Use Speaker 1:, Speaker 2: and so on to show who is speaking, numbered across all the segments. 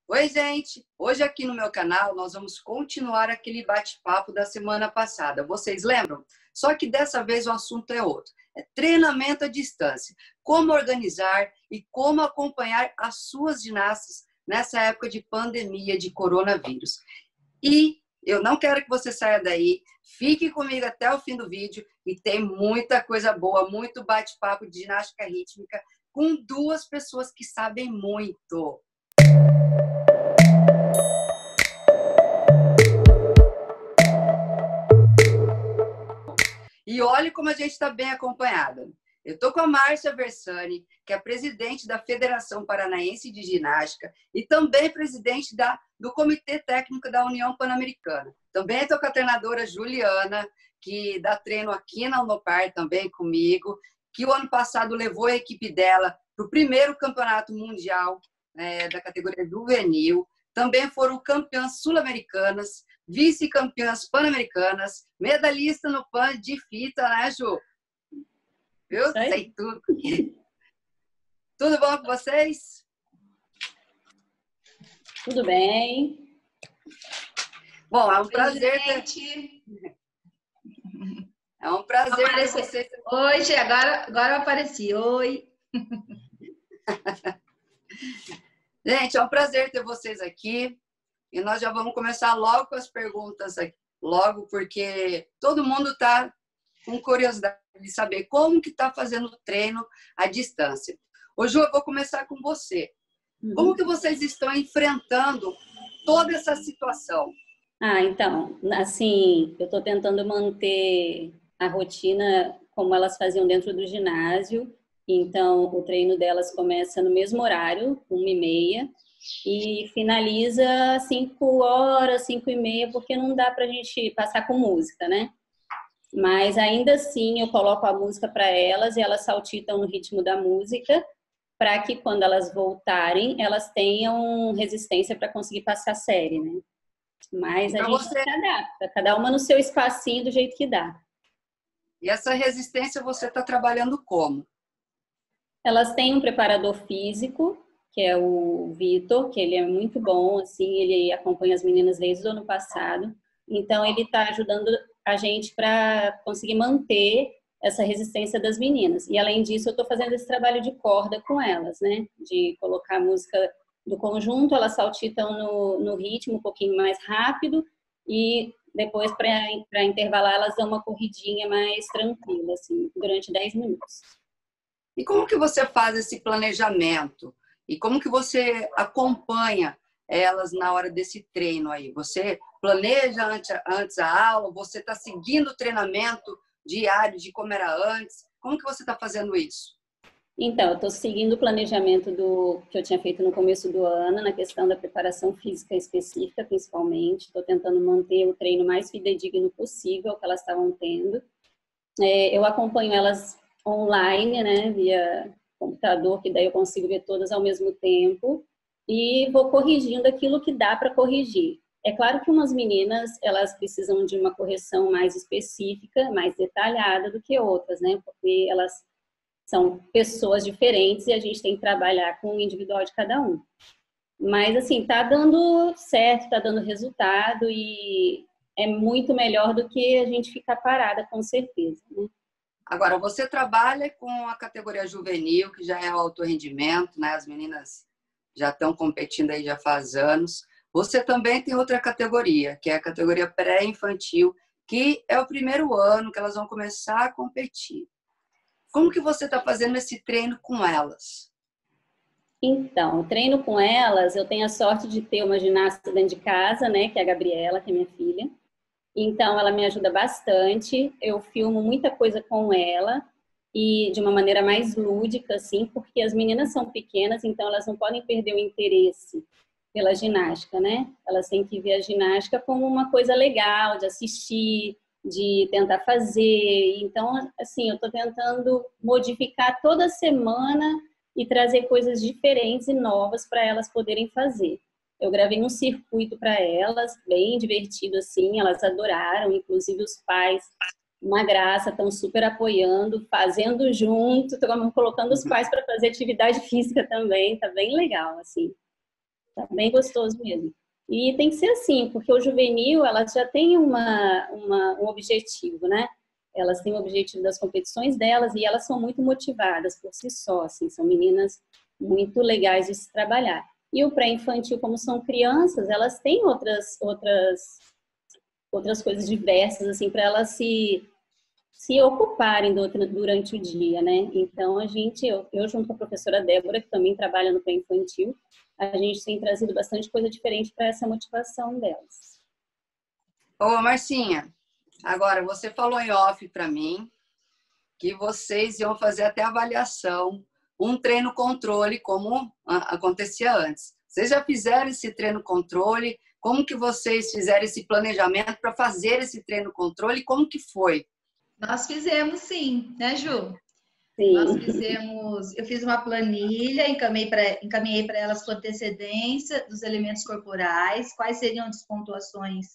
Speaker 1: Oi, gente! Hoje aqui no meu canal nós vamos continuar aquele bate-papo da semana passada. Vocês lembram? Só que dessa vez o assunto é outro. É treinamento à distância. Como organizar e como acompanhar as suas ginastas nessa época de pandemia de coronavírus. E eu não quero que você saia daí. Fique comigo até o fim do vídeo e tem muita coisa boa, muito bate-papo de ginástica rítmica com duas pessoas que sabem muito. E olhe como a gente está bem acompanhada. Eu estou com a Márcia Versani, que é presidente da Federação Paranaense de Ginástica e também presidente do Comitê Técnico da União Pan-Americana. Também estou com a treinadora Juliana, que dá treino aqui na Unopar também comigo, que o ano passado levou a equipe dela para o primeiro campeonato mundial da categoria juvenil. Também foram campeãs sul-americanas, vice-campeãs pan-americanas, medalhista no PAN de fita, né, Ju? Eu sei tudo. Tudo bom com vocês?
Speaker 2: Tudo bem.
Speaker 1: Bom, é um prazer É um prazer ter vocês.
Speaker 3: Hoje, agora eu apareci. Oi.
Speaker 1: Gente, é um prazer ter vocês aqui. E nós já vamos começar logo com as perguntas aqui. Logo, porque todo mundo está com curiosidade de saber como que está fazendo o treino à distância. Ô, Ju, eu vou começar com você. Como que vocês estão enfrentando toda essa situação?
Speaker 2: Então, assim, eu estou tentando manter a rotina como elas faziam dentro do ginásio. Então, o treino delas começa no mesmo horário, 1h30, e finaliza 5 horas, 5h30, porque não dá para a gente passar com música, né? Mas ainda assim, eu coloco a música para elas e elas saltitam no ritmo da música, para que quando elas voltarem, elas tenham resistência para conseguir passar a série, né? Mas a gente se adapta, cada uma no seu espacinho do jeito que dá.
Speaker 1: E essa resistência você está trabalhando como?
Speaker 2: Elas têm um preparador físico, que é o Vitor, que ele é muito bom, assim, ele acompanha as meninas desde o ano passado. Então, ele está ajudando a gente para conseguir manter essa resistência das meninas. E, além disso, eu estou fazendo esse trabalho de corda com elas, né? De colocar a música do conjunto, elas saltitam no ritmo um pouquinho mais rápido e depois, para intervalar, elas dão uma corridinha mais tranquila, assim, durante 10 minutos.
Speaker 1: E como que você faz esse planejamento? E como que você acompanha elas na hora desse treino aí? Você planeja antes a aula? Você está seguindo o treinamento diário de como era antes? Como que você está fazendo isso?
Speaker 2: Então, eu estou seguindo o planejamento que eu tinha feito no começo do ano, na questão da preparação física específica, principalmente. Estou tentando manter o treino mais fidedigno possível que elas estavam tendo. Eu acompanho elas online, né, via computador, que daí eu consigo ver todas ao mesmo tempo, e vou corrigindo aquilo que dá para corrigir. É claro que umas meninas, elas precisam de uma correção mais específica, mais detalhada do que outras, né, porque elas são pessoas diferentes e a gente tem que trabalhar com o individual de cada um. Mas, assim, tá dando certo, tá dando resultado e é muito melhor do que a gente ficar parada, com certeza, né?
Speaker 1: Agora, você trabalha com a categoria juvenil, que já é o alto rendimento, né? As meninas já estão competindo aí já faz anos. Você também tem outra categoria, que é a categoria pré-infantil, que é o primeiro ano que elas vão começar a competir. Como que você está fazendo esse treino com elas?
Speaker 2: Então, o treino com elas, eu tenho a sorte de ter uma ginasta dentro de casa, né? Que é a Gabriela, que é minha filha. Então, ela me ajuda bastante. Eu filmo muita coisa com ela e de uma maneira mais lúdica, assim, porque as meninas são pequenas, então elas não podem perder o interesse pela ginástica, né? Elas têm que ver a ginástica como uma coisa legal de assistir, de tentar fazer. Então, assim, eu estou tentando modificar toda semana e trazer coisas diferentes e novas para elas poderem fazer. Eu gravei um circuito para elas, bem divertido assim, elas adoraram, inclusive os pais, uma graça, estão super apoiando, fazendo junto, estamos colocando os pais para fazer atividade física também, tá bem legal, assim. Tá bem gostoso mesmo. E tem que ser assim, porque o juvenil, elas já têm um objetivo, né? Elas têm o objetivo das competições delas e elas são muito motivadas por si só, assim, são meninas muito legais de se trabalhar. E o pré-infantil, como são crianças, elas têm outras coisas diversas, assim, para elas se ocuparem durante o dia, né? Então, eu junto com a professora Débora, que também trabalha no pré-infantil, a gente tem trazido bastante coisa diferente para essa motivação delas.
Speaker 1: Ô, Marcinha, agora você falou em off para mim que vocês iam fazer até avaliação, um treino-controle, como acontecia antes. Vocês já fizeram esse treino-controle? Como que vocês fizeram esse planejamento para fazer esse treino-controle? Como que foi?
Speaker 3: Nós fizemos sim, né, Ju?
Speaker 2: Sim.
Speaker 3: Nós fizemos, eu fiz uma planilha, encaminhei para elas com antecedência dos elementos corporais, quais seriam as pontuações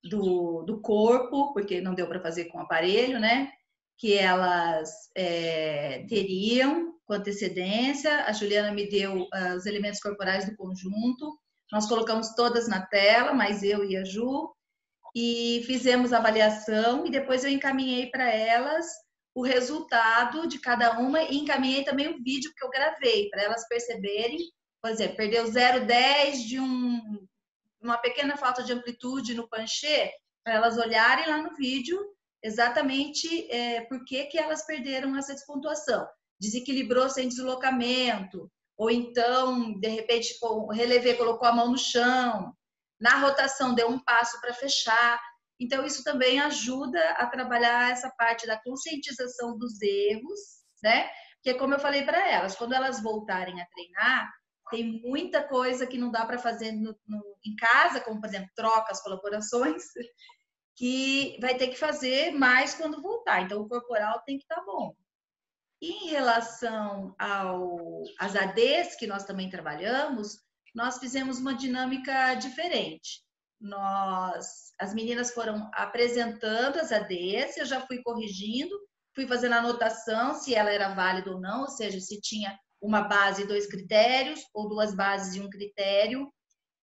Speaker 3: do corpo, porque não deu para fazer com aparelho, né? Que elas teriam com antecedência. A Juliana me deu os elementos corporais do conjunto. Nós colocamos todas na tela, mas eu e a Ju, e fizemos a avaliação e depois eu encaminhei para elas o resultado de cada uma e encaminhei também o vídeo que eu gravei para elas perceberem, por exemplo, perdeu 0,10 de uma pequena falta de amplitude no penché, para elas olharem lá no vídeo exatamente por que elas perderam essa despontuação. Desequilibrou sem deslocamento, ou então, de repente, o relevé colocou a mão no chão, na rotação deu um passo para fechar. Então, isso também ajuda a trabalhar essa parte da conscientização dos erros, né? Porque, como eu falei para elas, quando elas voltarem a treinar, tem muita coisa que não dá para fazer em casa, como, por exemplo, trocas, colaborações, que vai ter que fazer mais quando voltar. Então, o corporal tem que estar bom. Em relação às ADs que nós também trabalhamos, nós fizemos uma dinâmica diferente. As meninas foram apresentando as ADs, eu já fui corrigindo, fui fazendo anotação se ela era válida ou não, ou seja, se tinha uma base e 2 critérios, ou 2 bases e 1 critério,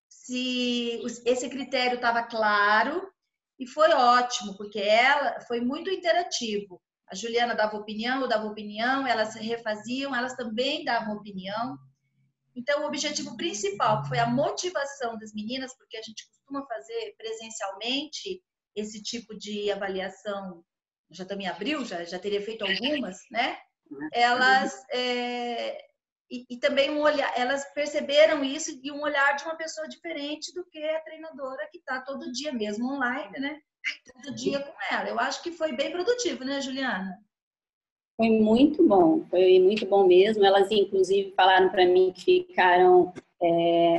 Speaker 3: se esse critério estava claro, e foi ótimo, porque ela foi muito interativo. A Juliana dava opinião, eu dava opinião, elas refaziam, elas também davam opinião. Então, o objetivo principal, que foi a motivação das meninas, porque a gente costuma fazer presencialmente esse tipo de avaliação, já também abriu, já teria feito algumas, né? Elas, e também um olhar, elas perceberam isso e um olhar de uma pessoa diferente do que a treinadora que está todo dia mesmo online, né? Todo dia com ela. Eu acho que foi bem produtivo, né, Juliana?
Speaker 2: Foi muito bom mesmo. Elas, inclusive, falaram para mim que ficaram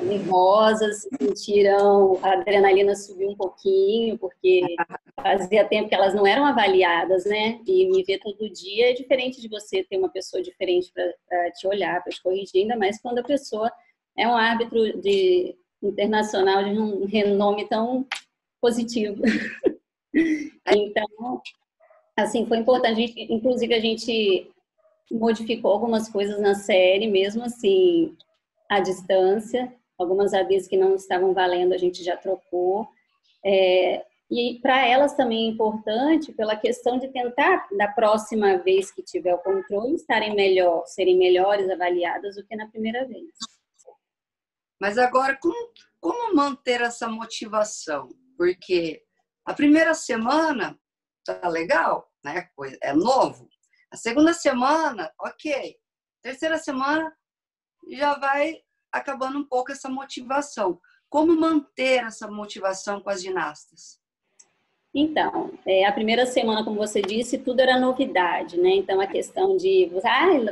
Speaker 2: nervosas, sentiram a adrenalina subir um pouquinho, porque fazia tempo que elas não eram avaliadas, né? E me ver todo dia é diferente de você ter uma pessoa diferente para te olhar, para te corrigir, ainda mais quando a pessoa é um árbitro internacional de um renome tão positivo. Então, assim, foi importante. Inclusive, a gente modificou algumas coisas na série, mesmo assim, à distância. Algumas ADs que não estavam valendo, a gente já trocou. E para elas também é importante pela questão de tentar, da próxima vez que tiver o controle, serem melhores avaliadas do que na primeira vez.
Speaker 1: Mas agora, como manter essa motivação? Porque a primeira semana tá legal, né? É novo. A segunda semana, ok. Terceira semana já vai acabando um pouco essa motivação. Como manter essa motivação com as ginastas?
Speaker 2: Então, a primeira semana, como você disse, tudo era novidade, né? Então, a questão de,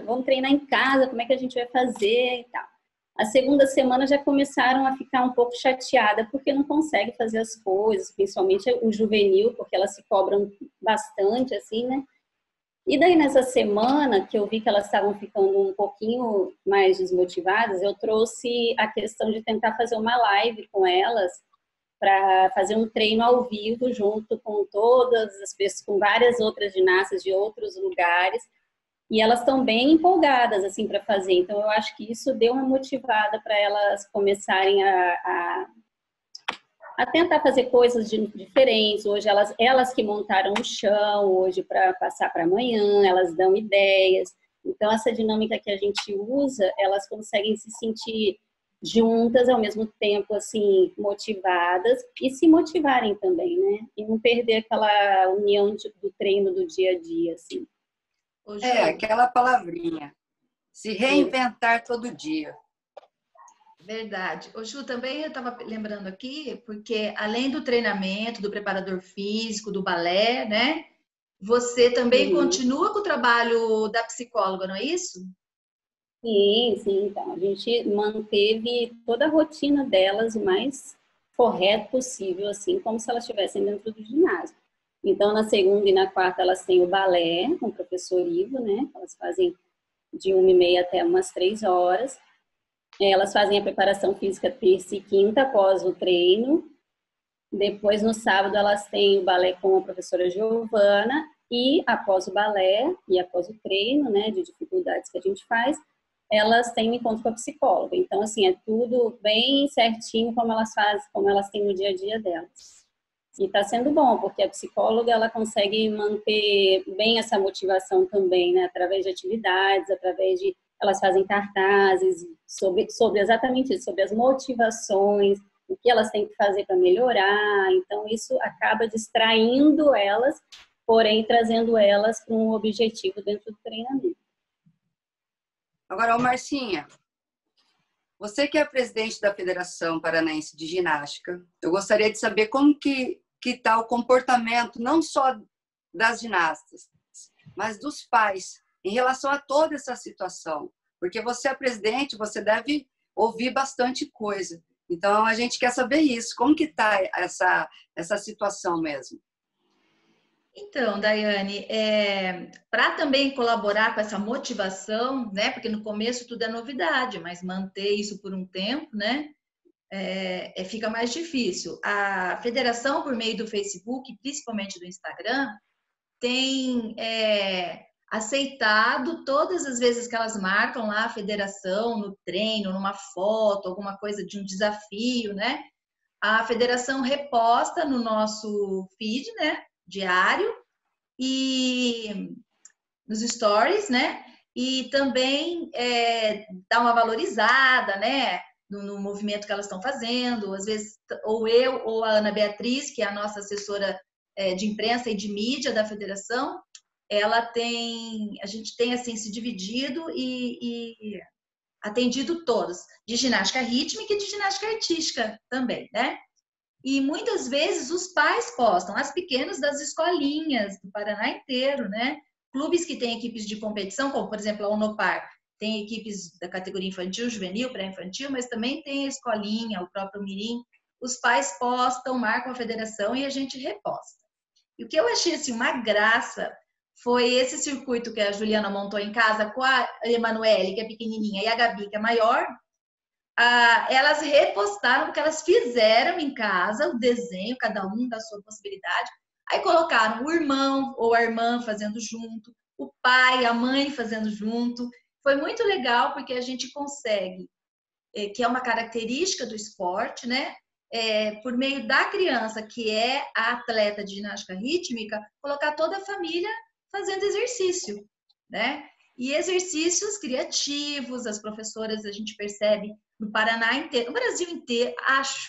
Speaker 2: vamos treinar em casa, como é que a gente vai fazer e tal. A segunda semana já começaram a ficar um pouco chateada porque não consegue fazer as coisas, principalmente o juvenil, porque elas se cobram bastante, assim, né? E daí, nessa semana, que eu vi que elas estavam ficando um pouquinho mais desmotivadas, eu trouxe a questão de tentar fazer uma live com elas, para fazer um treino ao vivo junto com todas as pessoas, com várias outras ginastas de outros lugares, E elas estão bem empolgadas, assim, para fazer. Então, eu acho que isso deu uma motivada para elas começarem a tentar fazer coisas diferentes. Hoje, elas que montaram o chão, hoje, para passar para amanhã, elas dão ideias. Então, essa dinâmica que a gente usa, elas conseguem se sentir juntas, ao mesmo tempo, assim, motivadas, e se motivarem também, né? E não perder aquela união do treino do dia a dia, assim.
Speaker 1: Aquela palavrinha. Se reinventar todo dia.
Speaker 3: Verdade. Ô, Ju, também eu estava lembrando aqui, porque além do treinamento, do preparador físico, do balé, né? Você também continua com o trabalho da psicóloga, não é isso?
Speaker 2: Sim. Então, a gente manteve toda a rotina delas o mais correto possível, assim, como se elas estivessem dentro do ginásio. Então, na segunda e na quarta, elas têm o balé com o professor Ivo, né? Elas fazem de 1h30 até umas 3 horas. Elas fazem a preparação física terça e quinta após o treino. Depois, no sábado, elas têm o balé com a professora Giovana. E após o balé e após o treino, né, de dificuldades que a gente faz, elas têm um encontro com a psicóloga. Então, assim, é tudo bem certinho como elas fazem, como elas têm no dia a dia delas. E está sendo bom, porque a psicóloga, ela consegue manter bem essa motivação também, né, através de atividades, através de... Elas fazem cartazes sobre exatamente isso, sobre as motivações, o que elas têm que fazer para melhorar. Então, isso acaba distraindo elas, porém trazendo elas para um objetivo dentro do treinamento.
Speaker 1: Agora, Marcinha, você que é presidente da Federação Paranaense de Ginástica, eu gostaria de saber como que está o comportamento não só das ginastas, mas dos pais em relação a toda essa situação. Porque você é presidente, você deve ouvir bastante coisa. Então, a gente quer saber isso. Como que está essa situação mesmo?
Speaker 3: Então, Daiane, para também colaborar com essa motivação, né? Porque no começo tudo é novidade, mas manter isso por um tempo, né? Fica mais difícil. A federação, por meio do Facebook, principalmente do Instagram, tem aceitado todas as vezes que elas marcam lá a federação no treino, numa foto, alguma coisa de um desafio, né? A federação reposta no nosso feed, né? Diário e nos stories, né? E também dá uma valorizada, né? No movimento que elas estão fazendo. Às vezes, ou eu ou a Ana Beatriz, que é a nossa assessora de imprensa e de mídia da federação, a gente tem assim se dividido e atendido todos, de ginástica rítmica e de ginástica artística também, né? E muitas vezes os pais postam, as pequenas das escolinhas do Paraná inteiro, né? Clubes que têm equipes de competição, como por exemplo a Unopar, tem equipes da categoria infantil, juvenil, pré-infantil, mas também tem a escolinha, o próprio Mirim. Os pais postam, marcam a federação e a gente reposta. E o que eu achei assim, uma graça foi esse circuito que a Juliana montou em casa com a Emanuele, que é pequenininha, e a Gabi, que é maior. Elas repostaram porque elas fizeram em casa o desenho, cada um da sua possibilidade. Aí colocaram o irmão ou a irmã fazendo junto, o pai, a mãe fazendo junto. Foi muito legal porque a gente consegue, que é uma característica do esporte, né? Por meio da criança, que é a atleta de ginástica rítmica, colocar toda a família fazendo exercício, né? E exercícios criativos, as professoras, a gente percebe no Paraná inteiro, no Brasil inteiro,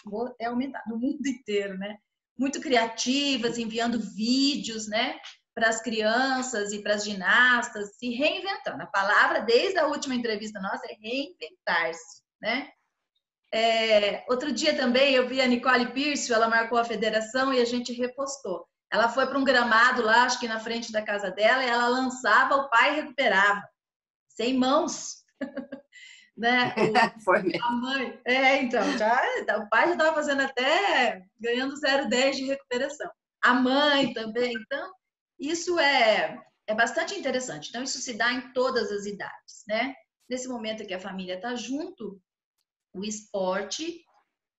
Speaker 3: vou até aumentar, no mundo inteiro, né? Muito criativas, enviando vídeos, né? Para as crianças e para as ginastas, se reinventando. A palavra, desde a última entrevista nossa, é reinventar-se, né? Outro dia também eu vi a Nicole Pírcio, ela marcou a federação e a gente repostou. Ela foi para um gramado lá, acho que na frente da casa dela, e ela lançava, o pai recuperava, sem mãos. Né?
Speaker 1: Foi mesmo.
Speaker 3: A mãe, então, o pai já estava fazendo até ganhando 0,10 de recuperação. A mãe também, então, isso é bastante interessante. Então, isso se dá em todas as idades, né? Nesse momento que a família está junto, o esporte,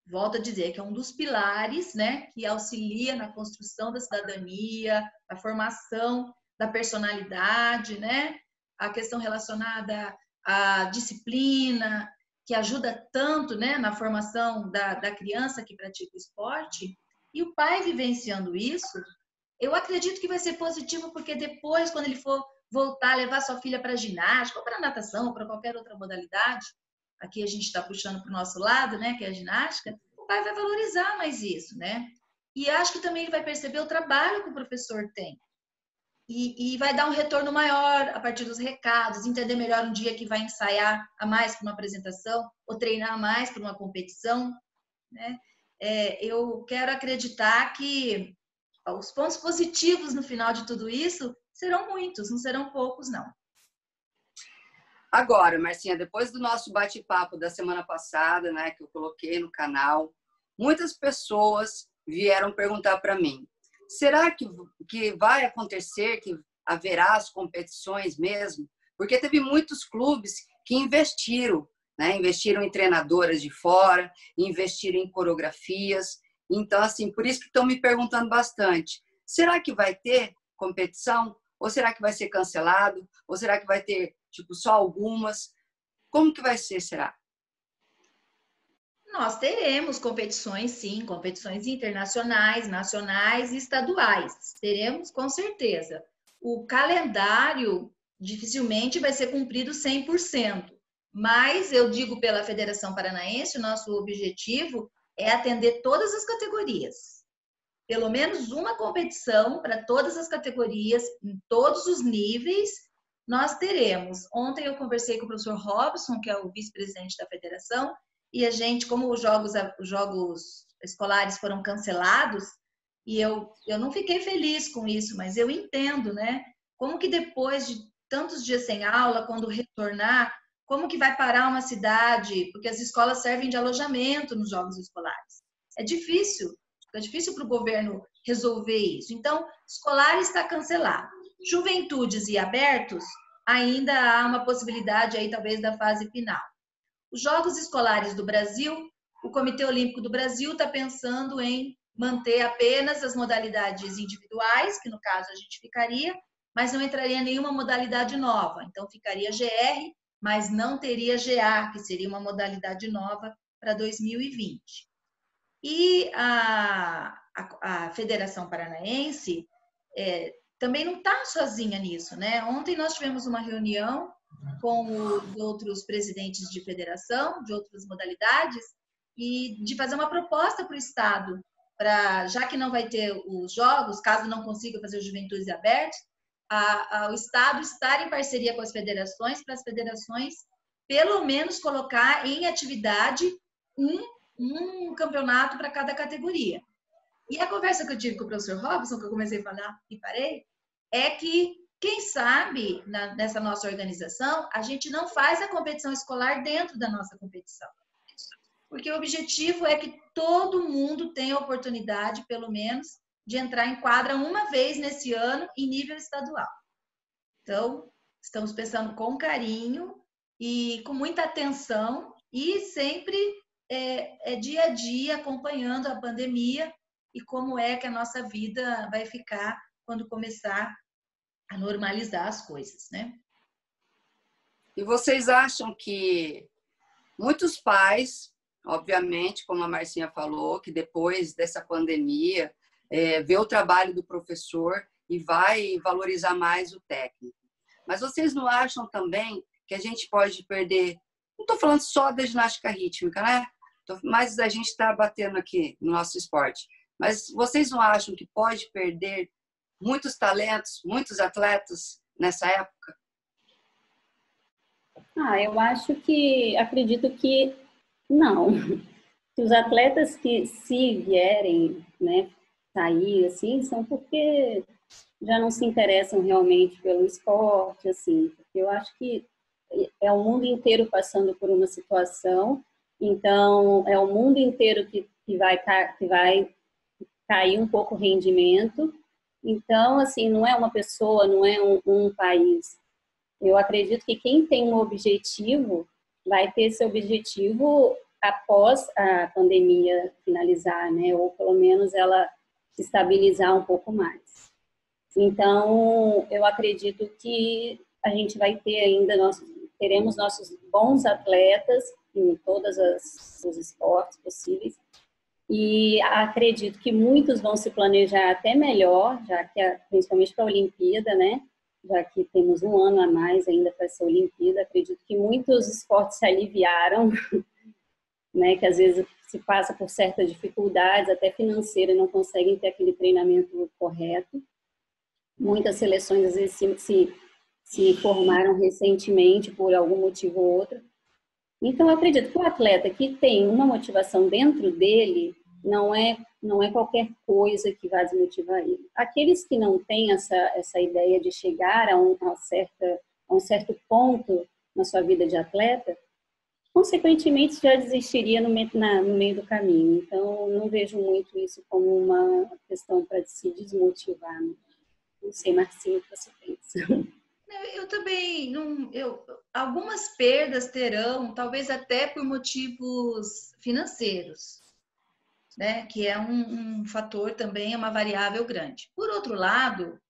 Speaker 3: volto a dizer, que é um dos pilares, né, que auxilia na construção da cidadania, na formação da personalidade, né, a questão relacionada à disciplina, que ajuda tanto, né, na formação da criança que pratica o esporte, e o pai vivenciando isso, eu acredito que vai ser positivo, porque depois, quando ele for voltar, levar sua filha para ginástica, ou para natação, ou para qualquer outra modalidade, aqui a gente está puxando para o nosso lado, né, que é a ginástica, o pai vai valorizar mais isso, né? E acho que também ele vai perceber o trabalho que o professor tem. E vai dar um retorno maior a partir dos recados, entender melhor um dia que vai ensaiar a mais para uma apresentação, ou treinar a mais para uma competição, né? Eu quero acreditar que os pontos positivos no final de tudo isso serão muitos, não serão poucos, não.
Speaker 1: Agora, Marcinha, depois do nosso bate-papo da semana passada, né, que eu coloquei no canal, muitas pessoas vieram perguntar para mim: será que vai acontecer, que haverá as competições mesmo? Porque teve muitos clubes que investiram, né? Investiram em treinadoras de fora, investiram em coreografias. Então, assim, por isso que estão me perguntando bastante. Será que vai ter competição? Ou será que vai ser cancelado? Ou será que vai ter, tipo, só algumas? Como que vai ser, será?
Speaker 3: Nós teremos competições, sim, competições internacionais, nacionais e estaduais. Teremos, com certeza. O calendário dificilmente vai ser cumprido 100%, mas eu digo pela Federação Paranaense, o nosso objetivo é atender todas as categorias. Pelo menos uma competição para todas as categorias, em todos os níveis, nós teremos. Ontem eu conversei com o professor Robson, que é o vice-presidente da federação, e a gente, como os jogos escolares foram cancelados, e eu não fiquei feliz com isso, mas eu entendo, né? Como que depois de tantos dias sem aula, quando retornar, como que vai parar uma cidade? Porque as escolas servem de alojamento nos jogos escolares. É difícil para o governo resolver isso. Então, escolar está cancelado. Juventudes e abertos, ainda há uma possibilidade aí, talvez, da fase final. Os Jogos Escolares do Brasil, o Comitê Olímpico do Brasil está pensando em manter apenas as modalidades individuais, que no caso a gente ficaria, mas não entraria nenhuma modalidade nova. Então, ficaria GR, mas não teria GA, que seria uma modalidade nova para 2020. E a Federação Paranaense também não está sozinha nisso, né? Ontem nós tivemos uma reunião com os outros presidentes de federação, de outras modalidades, e de fazer uma proposta para o Estado, já que não vai ter os jogos, caso não consiga fazer os Juventudes Abertos, o Estado estar em parceria com as federações, para as federações, pelo menos, colocar em atividade um campeonato para cada categoria. E a conversa que eu tive com o professor Robson, que eu comecei a falar e parei, é que, quem sabe, nessa nossa organização, a gente não faz a competição escolar dentro da nossa competição. Porque o objetivo é que todo mundo tenha a oportunidade, pelo menos, de entrar em quadra uma vez nesse ano em nível estadual. Então, estamos pensando com carinho e com muita atenção e sempre dia a dia acompanhando a pandemia e como é que a nossa vida vai ficar quando começar a normalizar as coisas, né?
Speaker 1: E vocês acham que muitos pais, obviamente, como a Marcinha falou, que depois dessa pandemia, vê o trabalho do professor e vai valorizar mais o técnico. Mas vocês não acham também que a gente pode perder, não estou falando só da ginástica rítmica, né? Mas a gente está batendo aqui no nosso esporte. Mas vocês não acham que pode perder muitos talentos, muitos atletas nessa época?
Speaker 2: Eu acredito que não. Que os atletas que se vierem, né, sair, assim, são porque já não se interessam realmente pelo esporte, assim. Porque eu acho que é o mundo inteiro passando por uma situação, então é o mundo inteiro que vai cair um pouco o rendimento. Então, assim, não é uma pessoa, não é um país. Eu acredito que quem tem um objetivo vai ter esse objetivo após a pandemia finalizar, né? Ou pelo menos ela se estabilizar um pouco mais. Então, eu acredito que a gente vai ter ainda, teremos nossos bons atletas em todos os esportes possíveis. E acredito que muitos vão se planejar até melhor, já que principalmente para a Olimpíada, né? Já que temos um ano a mais ainda para essa Olimpíada, acredito que muitos esportes se aliviaram, né? Que às vezes se passa por certas dificuldades, até financeiras, não conseguem ter aquele treinamento correto. Muitas seleções às vezes se formaram recentemente por algum motivo ou outro. Então, eu acredito que o atleta que tem uma motivação dentro dele, não é qualquer coisa que vai desmotivar ele. Aqueles que não têm essa ideia de chegar a um certo ponto na sua vida de atleta, consequentemente já desistiria no meio do caminho. Então, não vejo muito isso como uma questão para se desmotivar. Não sei, Marcinha, o que você pensa?
Speaker 3: Eu também, algumas perdas terão, talvez até por motivos financeiros, né? Que é um fator também, é uma variável grande. Por outro lado,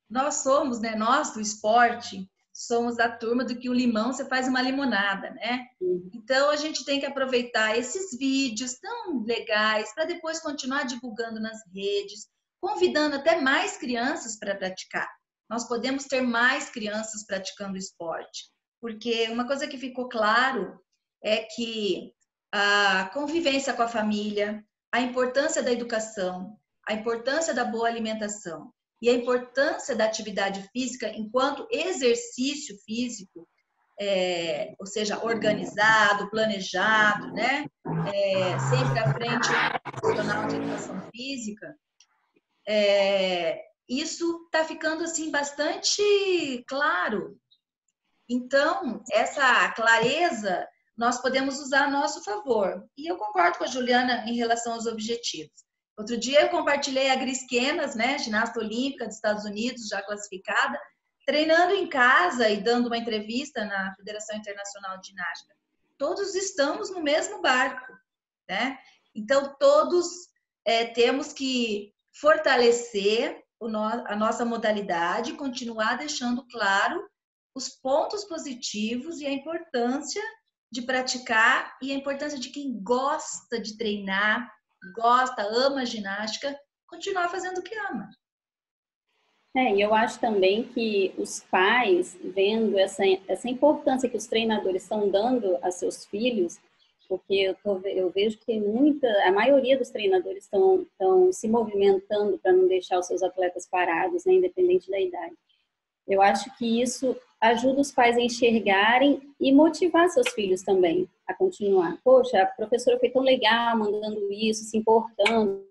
Speaker 3: nós somos, né? Nós do esporte, somos da turma do que o limão você faz uma limonada, né? Então, a gente tem que aproveitar esses vídeos tão legais para depois continuar divulgando nas redes, convidando até mais crianças para praticar. Nós podemos ter mais crianças praticando esporte, porque uma coisa que ficou claro é que a convivência com a família, a importância da educação, a importância da boa alimentação e a importância da atividade física enquanto exercício físico, ou seja, organizado, planejado, né? Sempre à frente do profissional de educação física, isso está ficando assim bastante claro. Então, essa clareza nós podemos usar a nosso favor. E eu concordo com a Juliana em relação aos objetivos. Outro dia eu compartilhei a Gris Kenas, né, ginasta olímpica dos Estados Unidos, já classificada, treinando em casa e dando uma entrevista na Federação Internacional de Ginástica. Todos estamos no mesmo barco, né? Então, todos temos que fortalecer a nossa modalidade, continuar deixando claro os pontos positivos e a importância de praticar e a importância de quem gosta de treinar, ama ginástica, continuar fazendo o que ama.
Speaker 2: E eu acho também que os pais, vendo essa importância que os treinadores estão dando a seus filhos, porque eu vejo que a maioria dos treinadores estão se movimentando para não deixar os seus atletas parados, né, independente da idade. Eu acho que isso ajuda os pais a enxergarem e motivar seus filhos também a continuar. Poxa, a professora foi tão legal mandando isso, se importando,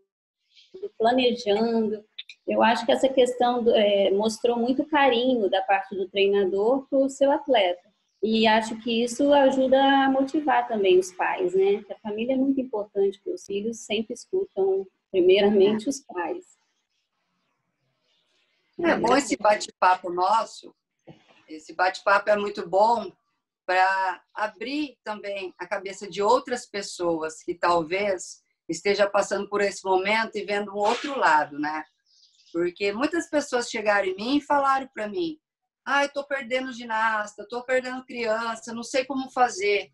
Speaker 2: planejando. Eu acho que essa questão mostrou muito carinho da parte do treinador para o seu atleta. E acho que isso ajuda a motivar também os pais, né? Que a família é muito importante para os filhos, sempre escutam primeiramente os pais.
Speaker 1: É bom esse bate-papo nosso. Esse bate-papo é muito bom para abrir também a cabeça de outras pessoas que talvez esteja passando por esse momento e vendo um outro lado, né? Porque muitas pessoas chegaram em mim e falaram para mim: eu estou perdendo ginasta, estou perdendo criança, não sei como fazer.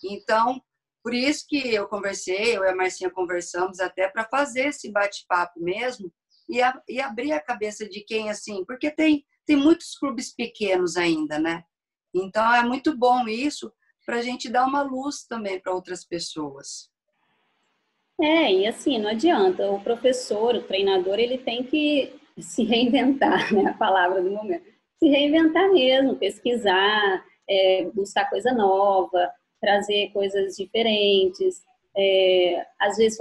Speaker 1: Então, por isso que eu e a Marcinha conversamos até para fazer esse bate-papo mesmo e abrir a cabeça de quem, assim, porque tem muitos clubes pequenos ainda, né? Então, é muito bom isso para a gente dar uma luz também para outras pessoas.
Speaker 2: E assim, não adianta. O professor, o treinador, ele tem que se reinventar, né? A palavra do momento. Se reinventar mesmo, pesquisar, buscar coisa nova, trazer coisas diferentes. Às vezes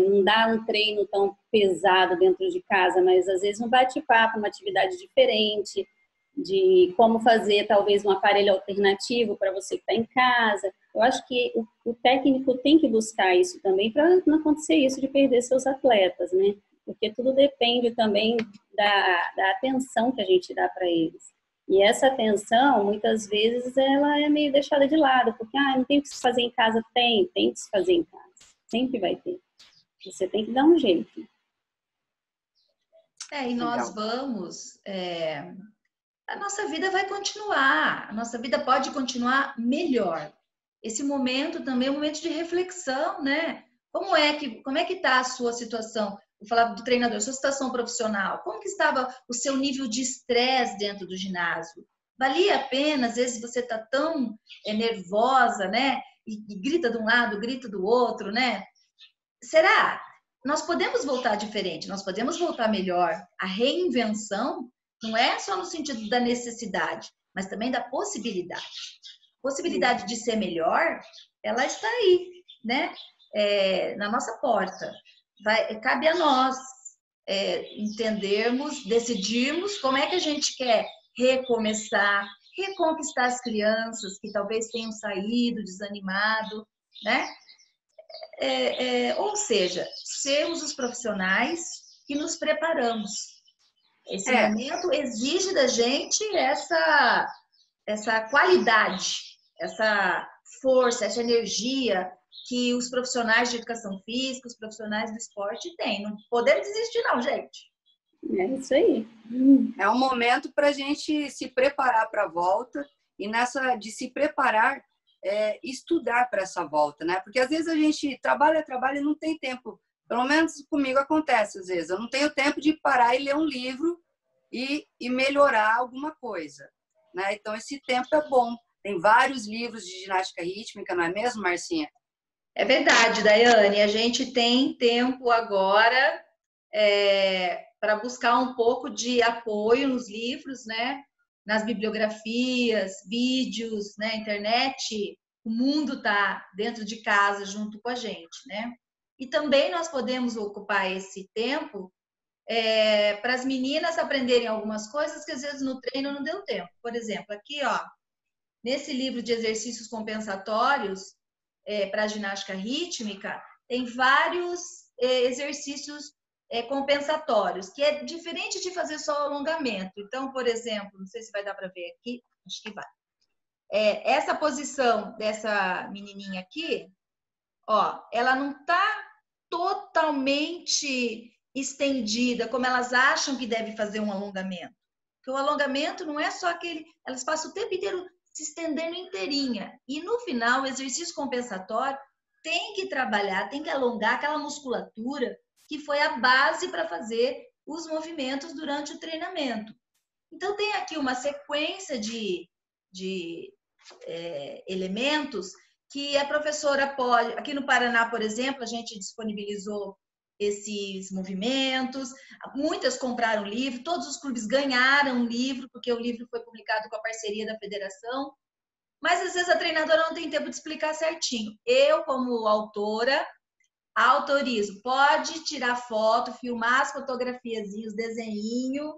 Speaker 2: não dar um treino tão pesado dentro de casa, mas às vezes um bate-papo, uma atividade diferente, de como fazer talvez um aparelho alternativo para você que está em casa. Eu acho que o técnico tem que buscar isso também para não acontecer isso de perder seus atletas, né? Porque tudo depende também da atenção que a gente dá para eles. E essa atenção, muitas vezes, ela é meio deixada de lado, porque não tem o que se fazer em casa. Tem que se fazer em casa. Sempre vai ter. Você tem que dar um jeito.
Speaker 3: E nós vamos... a nossa vida vai continuar, a nossa vida pode continuar melhor. Esse momento também é um momento de reflexão, né? Como é que está a sua situação? Vou falar do treinador, sua situação profissional. Como que estava o seu nível de estresse dentro do ginásio? Valia a pena, às vezes você está tão nervosa, né? E grita de um lado, grita do outro, né? Será? Nós podemos voltar diferente, nós podemos voltar melhor. A reinvenção não é só no sentido da necessidade, mas também da possibilidade. A possibilidade de ser melhor, ela está aí, né? Na nossa porta. Cabe a nós entendermos, decidirmos como é que a gente quer recomeçar, reconquistar as crianças que talvez tenham saído, desanimado, né? Ou seja, sermos os profissionais que nos preparamos. Esse momento exige da gente essa qualidade, essa força, essa energia que os profissionais de educação física, os profissionais do esporte têm. Não podemos desistir não, gente.
Speaker 2: É isso aí.
Speaker 1: É um momento para a gente se preparar para a volta e nessa de se preparar, estudar para essa volta, né? Porque às vezes a gente trabalha e não tem tempo. Pelo menos comigo acontece às vezes. Eu não tenho tempo de parar e ler um livro e melhorar alguma coisa, né? Então esse tempo é bom. Tem vários livros de ginástica rítmica, não é mesmo, Marcinha?
Speaker 3: É verdade, Daiane. A gente tem tempo agora para buscar um pouco de apoio nos livros, né? Nas bibliografias, vídeos, né? Internet. O mundo está dentro de casa junto com a gente, né? E também nós podemos ocupar esse tempo para as meninas aprenderem algumas coisas que às vezes no treino não deu tempo. Por exemplo, aqui, ó, nesse livro de exercícios compensatórios para ginástica rítmica, tem vários exercícios compensatórios, que é diferente de fazer só alongamento. Então, por exemplo, não sei se vai dar para ver aqui, acho que vai. Essa posição dessa menininha aqui, ó, ela não está totalmente estendida, como elas acham que deve fazer um alongamento. Porque o alongamento não é só aquele... Elas passam o tempo inteiro se estendendo inteirinha. E no final, o exercício compensatório tem que trabalhar, tem que alongar aquela musculatura que foi a base para fazer os movimentos durante o treinamento. Então, tem aqui uma sequência de elementos que a professora pode... Aqui no Paraná, por exemplo, a gente disponibilizou esses movimentos, muitas compraram livro, todos os clubes ganharam um livro, porque o livro foi publicado com a parceria da federação, mas às vezes a treinadora não tem tempo de explicar certinho. Eu, como autora, autorizo, pode tirar foto, filmar as fotografiazinhas, desenho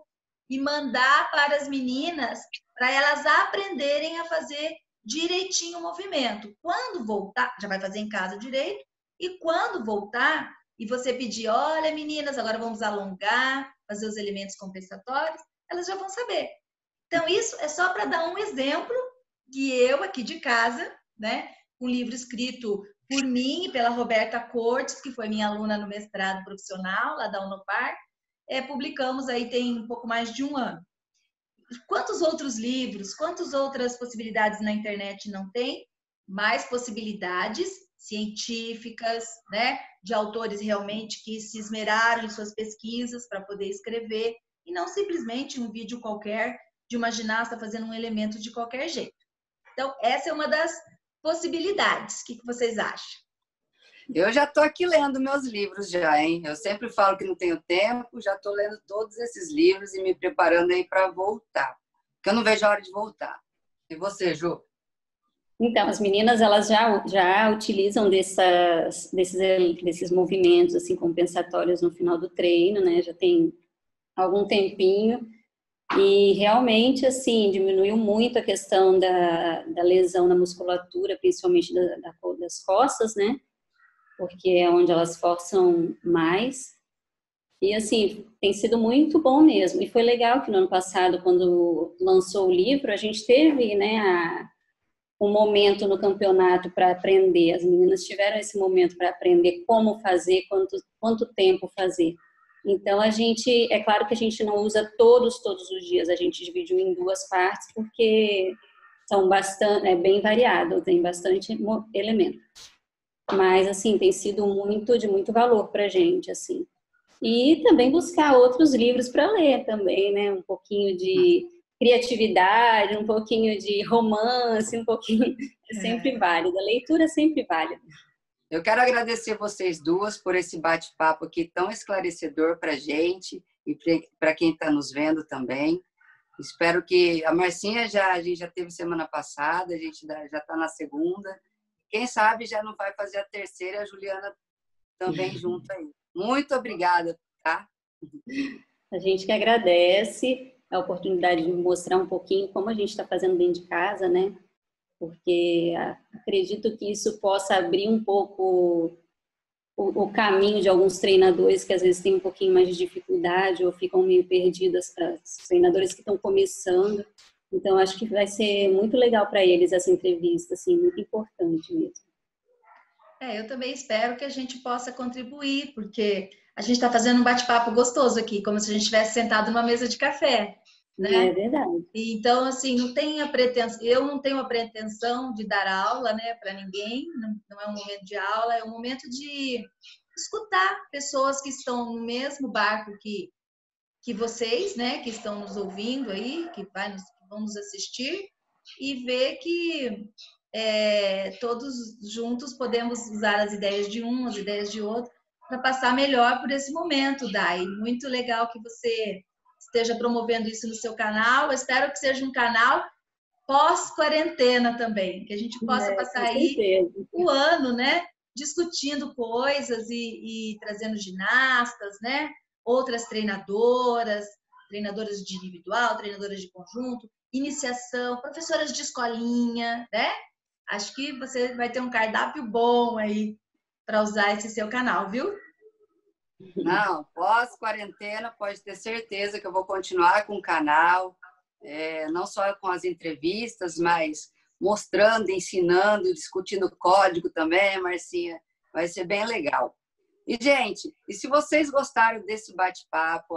Speaker 3: e mandar para as meninas, para elas aprenderem a fazer direitinho o movimento. Quando voltar, já vai fazer em casa direito, e quando voltar, e você pedir, olha meninas, agora vamos alongar, fazer os elementos compensatórios, elas já vão saber. Então isso é só para dar um exemplo que eu aqui de casa, né, um livro escrito por mim e pela Roberta Cortes, que foi minha aluna no mestrado profissional lá da Unopar, publicamos aí tem um pouco mais de um ano. Quantos outros livros, quantas outras possibilidades na internet não tem? Mais possibilidades científicas, né, de autores realmente que se esmeraram em suas pesquisas para poder escrever, e não simplesmente um vídeo qualquer de uma ginasta fazendo um elemento de qualquer jeito. Então, essa é uma das possibilidades. O que vocês acham?
Speaker 1: Eu já estou aqui lendo meus livros já, hein? Eu sempre falo que não tenho tempo, já estou lendo todos esses livros e me preparando aí para voltar, porque eu não vejo a hora de voltar. E você, Ju?
Speaker 2: Então, as meninas, elas já utilizam desses movimentos assim, compensatórios no final do treino, né? Já tem algum tempinho. E realmente, assim, diminuiu muito a questão da lesão na musculatura, principalmente das costas, né? Porque é onde elas forçam mais. E, assim, tem sido muito bom mesmo. E foi legal que no ano passado, quando lançou o livro, a gente teve, né, um momento no campeonato para aprender. As meninas tiveram esse momento para aprender como fazer, quanto tempo fazer. Então, é claro que a gente não usa todos os dias, a gente dividiu em 2 partes, porque são bastante, é bem variado, tem bastante elemento. Mas, assim, tem sido de muito valor para a gente, assim. E também buscar outros livros para ler também, né? Um pouquinho de criatividade, um pouquinho de romance, um pouquinho... É sempre válido, a leitura é sempre válida.
Speaker 1: Eu quero agradecer vocês duas por esse bate-papo aqui tão esclarecedor para a gente e para quem está nos vendo também. Espero que a Marcinha a gente já teve semana passada, a gente já está na segunda. Quem sabe já não vai fazer a terceira, a Juliana também junto aí. Muito obrigada, tá?
Speaker 2: A gente que agradece a oportunidade de mostrar um pouquinho como a gente está fazendo dentro de casa, né? Porque acredito que isso possa abrir um pouco o caminho de alguns treinadores que às vezes têm um pouquinho mais de dificuldade ou ficam meio perdidos, os treinadores que estão começando. Então, acho que vai ser muito legal para eles essa entrevista, assim, muito importante mesmo.
Speaker 3: Eu também espero que a gente possa contribuir, porque a gente está fazendo um bate-papo gostoso aqui, como se a gente estivesse sentado numa mesa de café, né?
Speaker 2: É verdade.
Speaker 3: Então, assim, eu não tenho a pretensão de dar aula, né, para ninguém, não é um momento de aula, é um momento de escutar pessoas que estão no mesmo barco que vocês, né, que estão nos ouvindo aí, que vão nos assistir, e ver que todos juntos podemos usar as ideias de um, as ideias de outro, para passar melhor por esse momento, Dai. Muito legal que você esteja promovendo isso no seu canal. Eu espero que seja um canal pós-quarentena também, que a gente possa passar aí o ano, né, discutindo coisas e trazendo ginastas, né, outras treinadoras de individual, treinadoras de conjunto, iniciação, professoras de escolinha, né? Acho que você vai ter um cardápio bom aí para usar esse seu canal, viu?
Speaker 1: Não, pós-quarentena, pode ter certeza que eu vou continuar com o canal, não só com as entrevistas, mas mostrando, ensinando, discutindo código também, Marcinha. Vai ser bem legal. E, gente, se vocês gostaram desse bate-papo,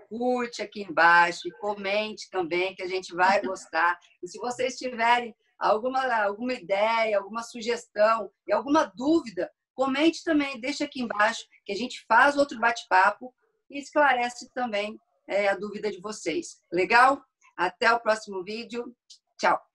Speaker 1: curte aqui embaixo e comente também, que a gente vai gostar. E se vocês tiverem alguma ideia, alguma sugestão e alguma dúvida, comente também, deixa aqui embaixo, que a gente faz outro bate-papo e esclarece também a dúvida de vocês. Legal? Até o próximo vídeo. Tchau!